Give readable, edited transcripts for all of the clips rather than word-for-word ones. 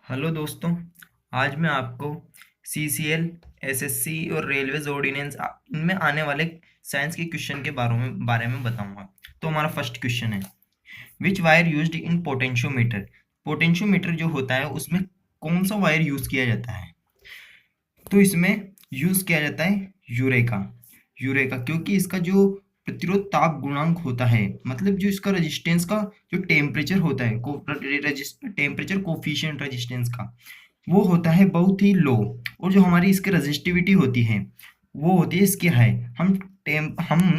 Hello दोस्तों। आज मैं आपको सीसीएल, एसएससी और रेलवेज ऑर्डिनेंस इनमें आने वाले साइंस के क्वेश्चन के बारे में बताऊंगा। तो हमारा फर्स्ट क्वेश्चन है, which wire used in potentiometer. Potentiometer जो होता है उसमें कौन सा वायर यूज किया जाता है? तो इसमें यूज किया जाता है यूरेका। यूरेका क्योंकि इसका जो प्रतिरोध ताप गुणांक होता है, मतलब जो इसका रेजिस्टेंस का जो टेम्परेचर होता है, टेम्परेचर कोफिशिएंट रेजिस्टेंस का, वो होता है बहुत ही लो। और जो हमारी इसकी रजिस्टिविटी होती है वो होती है इसकी हाई। हम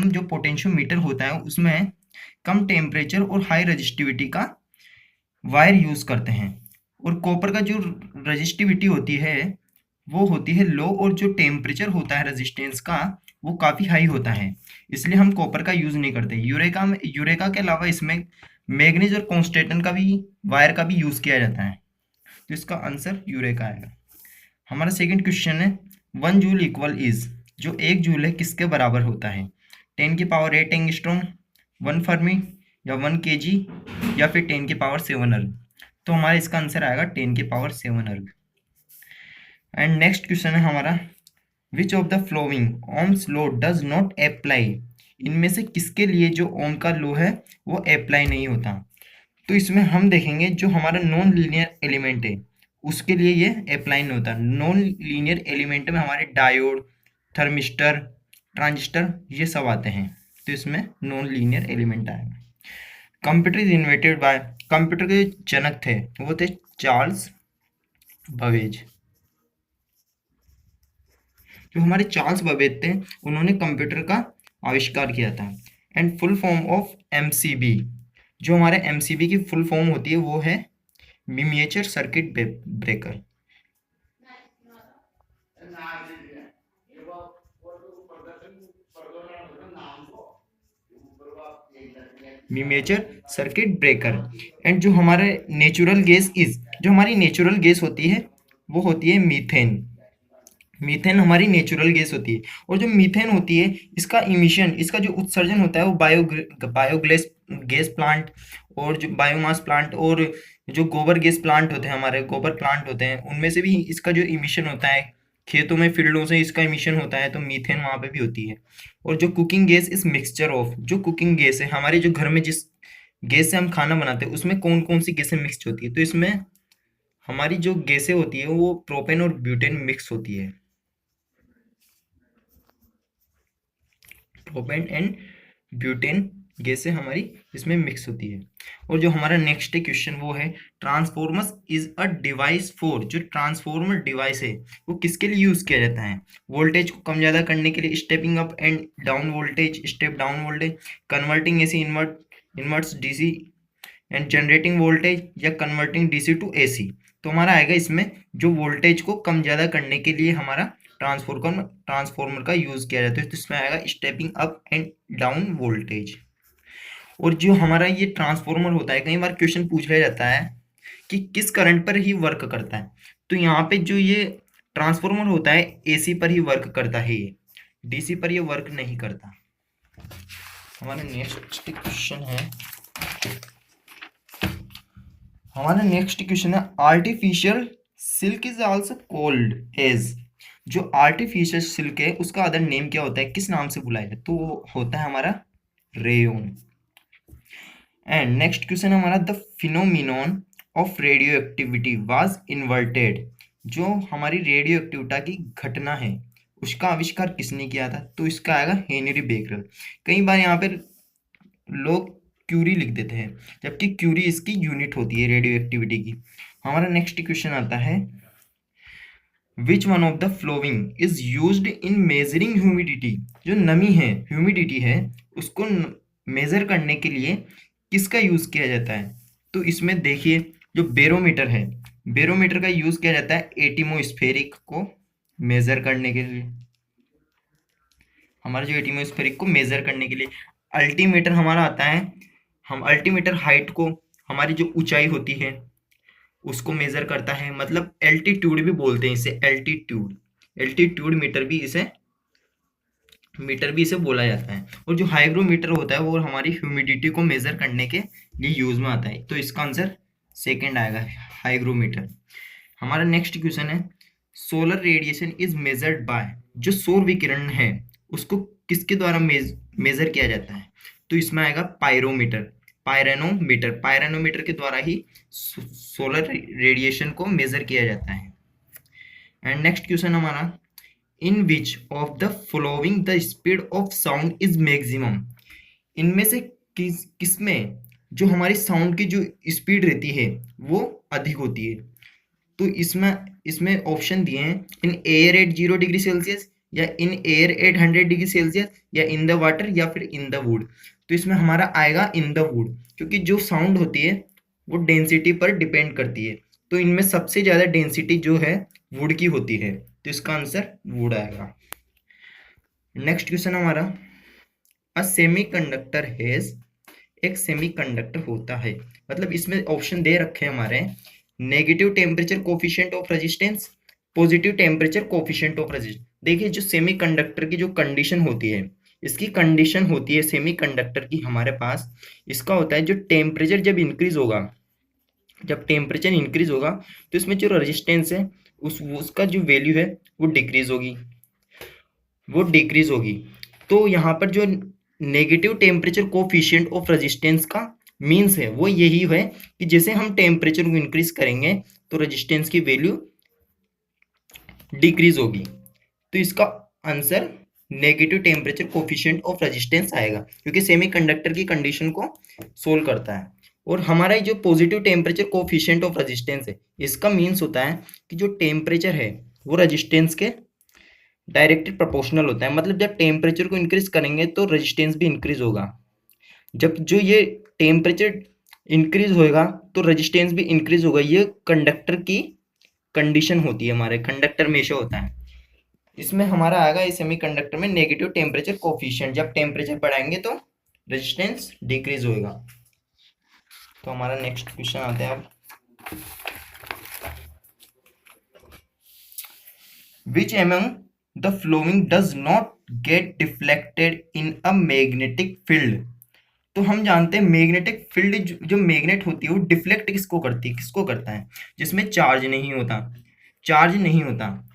जो पोटेंशियोमीटर होता है उसमें कम टेम्परेचर और हाई रजिस्टिविटी का वायर यूज करते हैं। और कॉपर का जो रजिस्टिविटी होती है वो होती है लो, और जो टेम्परेचर होता है रेजिस्टेंस का वो काफ़ी हाई होता है, इसलिए हम कॉपर का यूज़ नहीं करते। यूरेका के अलावा इसमें मैग्नीज और टंगस्टन का भी वायर का भी यूज़ किया जाता है। तो इसका आंसर यूरेका आएगा। हमारा सेकंड क्वेश्चन है, 1 जूल इक्वल इज, जो 1 जूल है किसके बराबर होता है? 10 की पावर 8 एंगस्ट्रॉम, 1 फर्मी, या 1 kg, या फिर 10 की पावर 7 अर्ग। तो हमारा इसका आंसर आएगा 10 की पावर 7 अर्ग। एंड नेक्स्ट क्वेश्चन है हमारा, विच of the flowing Ohm's law does not apply. इनमें से किसके लिए जो ओम का लॉ है वो अप्लाई नहीं होता? तो इसमें हम देखेंगे जो हमारा नॉन लीनियर एलिमेंट है उसके लिए ये अप्लाई नहीं होता। नॉन लीनियर एलिमेंट में हमारे डायोड, थर्मिस्टर, ट्रांजिस्टर ये सब आते हैं, तो इसमें नॉन लीनियर एलिमेंट आएगा। Computer is invented by, computer के जनक थे वो थे चार्ल्स बवेज। जो हमारे चार्ल्स बवेज थे उन्होंने कंप्यूटर का आविष्कार किया था। And full form of MCB, जो हमारे एमसीबी की फुल फॉर्म होती है वो है miniature circuit breaker. Miniature circuit breaker. And जो हमारे नेचुरल गैस इज, जो हमारी नेचुरल गैस होती है वो होती है मीथेन। मीथेन हमारी नेचुरल गैस होती है। और जो मीथेन होती है इसका इमिशन, इसका जो उत्सर्जन होता है वो बायोगैस गैस प्लांट और जो बायोमास प्लांट और जो गोबर गैस प्लांट होते हैं, हमारे गोबर प्लांट होते हैं, उनमें से भी इसका जो इमिशन होता है, खेतों में फील्डों से इसका इमिशन होता है, तो मीथेन वहाँ पे भी होती है। और जो कुकिंग गैस इस मिक्सचर ऑफ, जो कुकिंग गैस है हमारे जो घर में जिस गैस से हम खाना बनाते हैं उसमें कौन कौन सी गैसें मिक्स होती है? तो इसमें हमारी जो गैसें होती है वो प्रोपेन और ब्यूटेन मिक्स होती है। प्रोपेन एंड ब्यूटेन गैसें हमारी इसमें मिक्स होती है। और जो हमारा नेक्स्ट क्वेश्चन वो है, transformer is a device for, जो ट्रांसफॉर्मर डिवाइस है वो किसके लिए यूज किया जाता है? वोल्टेज को कम ज़्यादा करने के लिए, stepping up and down voltage, step down voltage, converting AC इन्वर्ट्स DC and generating voltage, या कन्वर्टिंग डीसी टू एसी। तो हमारा आएगा इसमें जो वोल्टेज को कम ज़्यादा करने के लिए हमारा ट्रांसफॉर्मर का यूज़ किया जाता है, तो इसमें आएगा stepping up and down voltage. और जो हमारा ये ट्रांसफॉर्मर होता है, कई बार क्वेश्चन पूछ लिया जाता है कि किस करंट पर ही वर्क करता है, तो यहाँ पे जो ये ट्रांसफॉर्मर होता है एसी पर ही वर्क करता है, ये डीसी पर ये वर्क नहीं करता। हमारा नेक्स्ट क्वेश्चन है, artificial silk is also called as, जो आर्टिफिशियल सिल्क है उसका अदर नेम क्या होता है, किस नाम से बुलाया जाता है? तो वो होता है हमारा रेयोन। एंड नेक्स्ट क्वेश्चन हमारा, the phenomenon of radio activity was inverted, जो हमारी रेडियो एक्टिविटी की घटना है उसका आविष्कार किसने किया था? तो इसका आएगा हेनरी बेकरल। कई बार यहाँ पर लोग क्यूरी लिख देते हैं, जबकि क्यूरी इसकी यूनिट होती है रेडियो एक्टिविटी की। हमारा नेक्स्ट क्वेश्चन आता है, which one of the following is used in measuring humidity, जो नमी है, ह्यूमिडिटी है, उसको मेजर करने के लिए किसका यूज किया जाता है? तो इसमें देखिए जो बैरोमीटर है, बैरोमीटर का यूज किया जाता है एटमॉस्फेरिक को मेजर करने के लिए, हमारा जो एटमॉस्फेरिक को मेजर करने के लिए। अल्टीमीटर हमारा आता है, हम अल्टीमीटर हाइट को, हमारी जो ऊंचाई होती है उसको मेजर करता है, मतलब एल्टीट्यूड भी बोलते हैं इसे, एल्टीट्यूड मीटर भी इसे बोला जाता है। और जो हाइग्रोमीटर होता है वो हमारी ह्यूमिडिटी को मेजर करने के लिए यूज में आता है, तो इसका आंसर सेकंड आएगा, हाइग्रोमीटर। हमारा नेक्स्ट क्वेश्चन है, solar radiation is measured by, जो सौर विकिरण है उसको किसके द्वारा मेजर किया जाता है? तो इसमें आएगा पायरोमीटर, पायरेनोमीटर के द्वारा ही सोलर रेडिएशन को मेजर किया जाता है। एंड नेक्स्ट क्वेश्चन हमारा, in which of the following the speed of sound is maximum, इनमें से किसमें जो हमारी साउंड की जो स्पीड रहती है वो अधिक होती है? तो इसमें इसमें ऑप्शन दिए हैं, in air at 0 degree Celsius, या in air at 100 degree Celsius, या इन द वाटर, या फिर इन द वुड। तो इसमें हमारा आएगा इन द वुड, क्योंकि जो साउंड होती है वो डेंसिटी पर डिपेंड करती है। तो इनमें सबसे ज़्यादा डेंसिटी जो है वुड की होती है, तो इसका आंसर वुड आएगा। नेक्स्ट क्वेश्चन हमारा, अ सेमीकंडक्टर हैज, एक सेमीकंडक्टर होता है, मतलब इसमें ऑप्शन दे रखे हैं हमारे, negative temperature coefficient of resistance, positive temperature coefficient of resistance. देखिए जो सेमीकंडक्टर की जो कंडीशन होती है, इसकी कंडीशन होती है सेमीकंडक्टर की हमारे पास, इसका होता है जो टेम्परेचर जब इंक्रीज होगा, जब टेम्परेचर इंक्रीज होगा तो इसमें जो रेजिस्टेंस है उसका जो वैल्यू है वो डिक्रीज होगी। तो यहाँ पर जो negative temperature coefficient of resistance का मीन्स है वो यही है कि जैसे हम टेम्परेचर को इंक्रीज करेंगे तो रेजिस्टेंस की वैल्यू डिक्रीज होगी। तो इसका answer negative temperature coefficient of resistance आएगा, क्योंकि सेमीकंडक्टर की कंडीशन को सोल्व करता है। और हमारा जो positive temperature coefficient of resistance है, इसका मीन्स होता है कि जो टेम्परेचर है वो रेजिस्टेंस के डायरेक्टली प्रोपोर्शनल होता है, मतलब जब टेम्परेचर को इंक्रीज करेंगे तो रेजिस्टेंस भी इंक्रीज होगा। जब जो ये टेम्परेचर इंक्रीज होएगा तो रेजिस्टेंस भी इंक्रीज होगा। ये कंडक्टर की कंडीशन होती है, हमारे कंडक्टर में ऐसा होता है। इसमें हमारा आएगा इस सेमीकंडक्टर में नेगेटिव टेम्परेचर कोफिशिएंट, जब टेम्परेचर बढ़ाएंगे तो रेजिस्टेंस डिक्रीज होएगा। तो हमारा नेक्स्ट क्वेश्चन आता है अब, which among the flowing does not gate deflected in a magnetic field. तो हम जानते हैं मैग्नेटिक फील्ड जो मैग्नेट होती है वो डिफ्लेक्ट किसको करती है, किसको करता है? जिसमें चार्ज नहीं होता,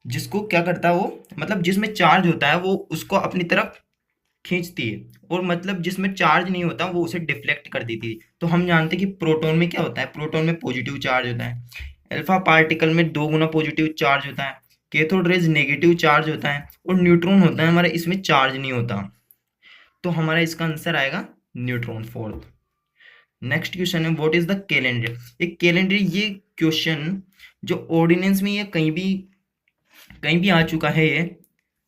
जिसको क्या करता है वो, मतलब जिसमें चार्ज होता है वो उसको अपनी तरफ खींचती है, और मतलब जिसमें चार्ज नहीं होता वो उसे डिफ्लेक्ट कर देती है। तो हम जानते हैं कि प्रोटॉन में क्या होता है, प्रोटॉन में पॉजिटिव चार्ज होता है, अल्फा पार्टिकल में 2 गुना पॉजिटिव चार्ज होता है, कैथोड रेज नेगेटिव चार्ज होता है, और न्यूट्रॉन होता है हमारा, इसमें चार्ज नहीं होता। तो हमारा इसका आंसर आएगा न्यूट्रॉन, फोर्थ। नेक्स्ट क्वेश्चन है, व्हाट इज द कैलेंडर। एक कैलेंडर, ये क्वेश्चन जो ऑर्डिनेंस में ये कहीं भी आ चुका है, ये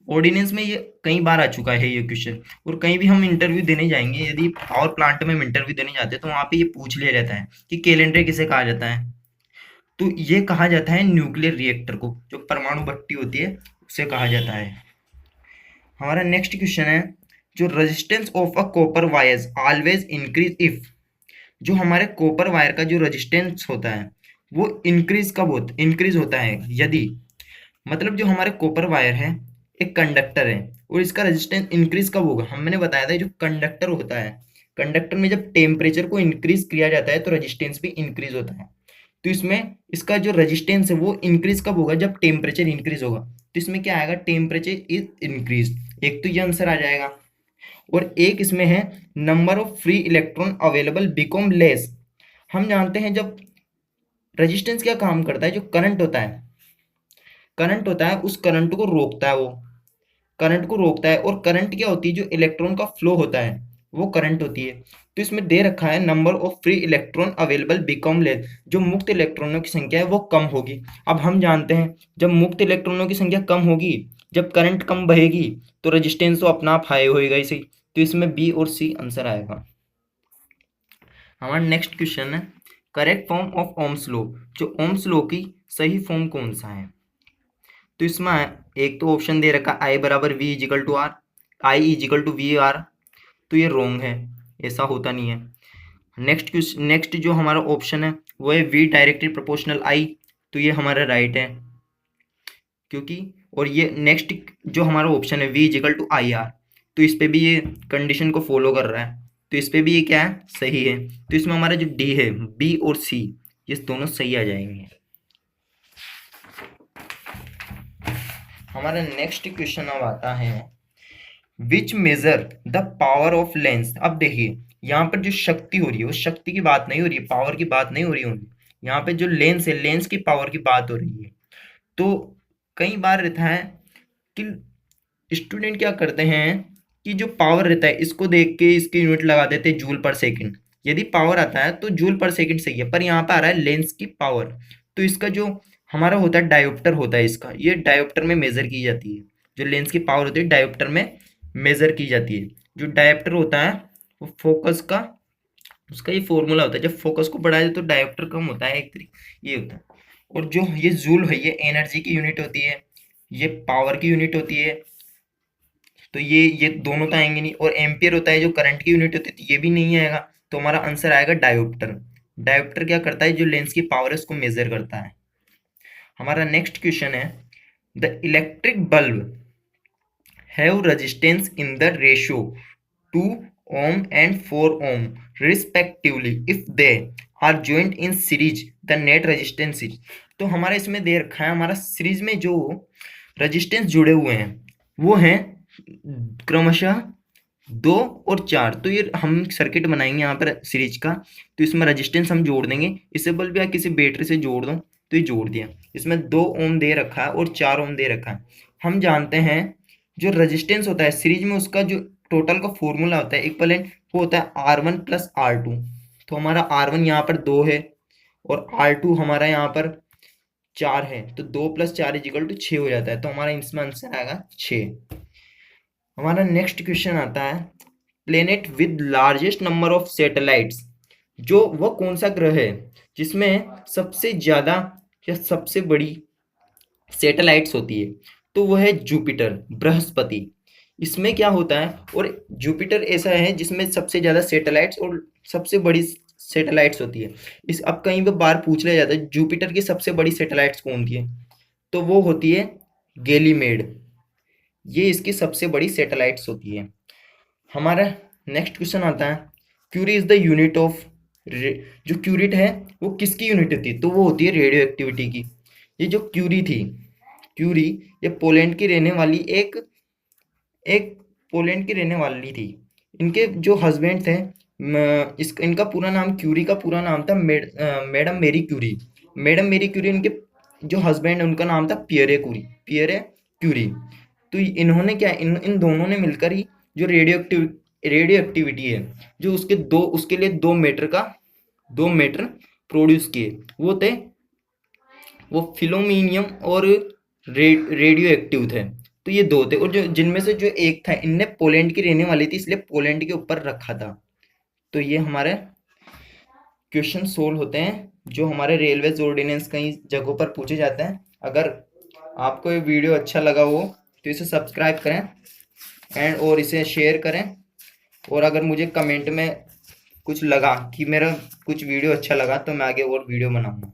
ऑर्डिनेंस में ये कई बार आ चुका है ये क्वेश्चन, और कहीं भी हम इंटरव्यू देने जाएंगे, यदि पावर प्लांट में हम इंटरव्यू देने जाते हैं तो वहाँ पे ये पूछ लिया जाता है कि कैलेंडर किसे कहा जाता है। तो ये कहा जाता है न्यूक्लियर रिएक्टर को, जो परमाणु भट्टी होती है उसे कहा जाता है। हमारा नेक्स्ट क्वेश्चन है, जो resistance of a copper wires always increase if, जो हमारे कॉपर वायर का जो रेजिस्टेंस होता है वो इंक्रीज होता है यदि, मतलब जो हमारे कॉपर वायर है एक कंडक्टर है और इसका रेजिस्टेंस इंक्रीज कब होगा? हमने बताया था जो कंडक्टर होता है, कंडक्टर में जब टेम्परेचर को इंक्रीज किया जाता है तो रेजिस्टेंस भी इंक्रीज होता है। तो इसमें इसका जो रेजिस्टेंस है वो इंक्रीज कब होगा? जब टेम्परेचर इंक्रीज होगा। तो इसमें क्या आएगा? टेम्परेचर इज इंक्रीज, एक तो ये आंसर आ जाएगा। और एक इसमें है, number of free electron available become less. हम जानते हैं जब रेजिस्टेंस क्या काम करता है, जो करंट होता है उस करंट को रोकता है, वो करंट को रोकता है। और करंट क्या होती है? जो इलेक्ट्रॉन का फ्लो होता है वो करंट होती है। तो इसमें दे रखा है number of free electron available become less, जो मुक्त इलेक्ट्रॉनों की संख्या है वो कम होगी। अब हम जानते हैं जब मुक्त इलेक्ट्रॉनों की संख्या कम होगी, जब करंट कम बहेगी तो रेजिस्टेंस तो अपना आप हाई होएगा इसी। तो इसमें बी और सी आंसर आएगा। हमारा नेक्स्ट क्वेश्चन है, correct form of Ohm's law, जो ओम्स लॉ की सही फॉर्म कौन सा है? तो इसमें एक तो ऑप्शन दे रखा आई बराबर V is equal to R, I is equal to V R, तो ये रॉन्ग है, ऐसा होता नहीं है। नेक्स्ट जो हमारा ऑप्शन है वो है वी डायरेक्टली प्रोपोर्शनल आई, तो ये हमारा राइट है, क्योंकि और ये नेक्स्ट जो हमारा ऑप्शन है V is equal to I R, तो इस पे भी ये कंडीशन को फॉलो कर रहा है, तो इस पे भी ये क्या है? सही है। तो इसमें हमारा जो डी है, बी और सी, ये दोनों सही आ जाएंगे। हमारा नेक्स्ट क्वेश्चन अब आता है, which measure the power of lens. अब देखिए यहाँ पर जो शक्ति हो रही है वो शक्ति की बात नहीं हो रही है, पावर की बात नहीं हो रही है, यहाँ पे जो लेंस है लेंस की पावर की बात हो रही है। तो कई बार रहता है कि स्टूडेंट क्या करते हैं कि जो पावर रहता है इसको देख के इसकी यूनिट लगा देते हैं जूल पर सेकंड। यदि पावर आता है तो जूल पर सेकंड सही है, पर यहाँ पर आ रहा है लेंस की पावर। तो इसका जो हमारा होता है डायोप्टर होता है, इसका ये डायोप्टर में मेजर की जाती है। जो लेंस की पावर होती है डायोप्टर में मेजर की जाती है। जो डायोप्टर होता है वो फोकस का, उसका ये फॉर्मूला होता है, जब फोकस को बढ़ाए तो डायोप्टर कम होता है एक तरीके ये होता है। और जो ये जूल है ये एनर्जी की यूनिट होती है, ये पावर की यूनिट होती है। तो ये दोनों तो आएंगे नहीं। और एम्पियर होता है जो करंट की यूनिट होती है, तो ये भी नहीं आएगा। तो हमारा आंसर आएगा डायोप्टर। डायोप्टर क्या करता है, जो लेंस की पावर है उसको मेजर करता है। हमारा नेक्स्ट क्वेश्चन है, the electric bulb have resistance in the ratio 2 ohm and 4 ohm respectively if they are joined in series the net resistance is। तो हमारा इसमें दे रखा है, हमारा सीरीज में जो रेजिस्टेंस जुड़े हुए हैं वो हैं क्रमशः 2 और 4। तो ये हम सर्किट बनाएंगे यहाँ पर सीरीज का, तो इसमें रेजिस्टेंस हम जोड़ देंगे। इसे बल्ब या किसी बैटरी से जोड़ दो, तो ये जोड़ दिया। इसमें 2 ओम दे रखा है और 4 ओम दे रखा है। हम जानते हैं जो रेजिस्टेंस होता है सीरीज में उसका जो टोटल का फॉर्मूला होता है इक्विवेलेंट, वो होता है R1 प्लस R2। तो हमारा R1 यहाँ पर 2 है और R2 हमारा यहाँ पर 4 है, तो 2 प्लस 4 इजिकल टू 6 हो जाता है। तो हमारा इसमें आंसर आएगा 6। हमारा नेक्स्ट क्वेश्चन आता है, planet with largest number of satellites. जो वह कौन सा ग्रह है जिसमें सबसे ज़्यादा या सबसे बड़ी सैटेलाइट्स होती है, तो वह है जुपिटर, बृहस्पति। इसमें क्या होता है, और जुपिटर ऐसा है जिसमें सबसे ज़्यादा सैटेलाइट्स और सबसे बड़ी सैटेलाइट्स होती है। इस अब कहीं पर बार पूछ लिया जाता है जुपिटर की सबसे बड़ी सैटेलाइट्स कौन सी है, तो वो होती है गैलीमेड। ये इसकी सबसे बड़ी सैटेलाइट्स होती है। हमारा नेक्स्ट क्वेश्चन आता है, curie is the unit of, जो क्यूरिट है वो किसकी यूनिट होती है, तो वो होती है रेडियो एक्टिविटी की। ये जो क्यूरी थी, क्यूरी ये पोलैंड की रहने वाली एक पोलैंड की रहने वाली थी। इनके जो हस्बैंड थे, इनका पूरा नाम, क्यूरी का पूरा नाम था मैडम मेरी क्यूरी। मैडम मेरी क्यूरी, इनके जो हस्बैंड है उनका नाम था पियरे क्यूरी। तो इन्होंने क्या, इन दोनों ने मिलकर ही जो रेडियो एक्टिविटी है जो उसके लिए 2 मैटर प्रोड्यूस किए, वो फिलोमिनियम और रेडियो एक्टिव थे। तो ये 2 थे, और जो जिनमें से जो एक था, इनने पोलैंड की रहने वाली थी इसलिए पोलैंड के ऊपर रखा था। तो ये हमारे क्वेश्चन सोल्व होते हैं जो हमारे रेलवेज ऑर्डिनेंस कई जगहों पर पूछे जाते हैं। अगर आपको ये वीडियो अच्छा लगा हो तो इसे सब्सक्राइब करें और इसे शेयर करें। और अगर मुझे कमेंट में कुछ लगा कि मेरा कुछ वीडियो अच्छा लगा तो मैं आगे और वीडियो बनाऊंगा।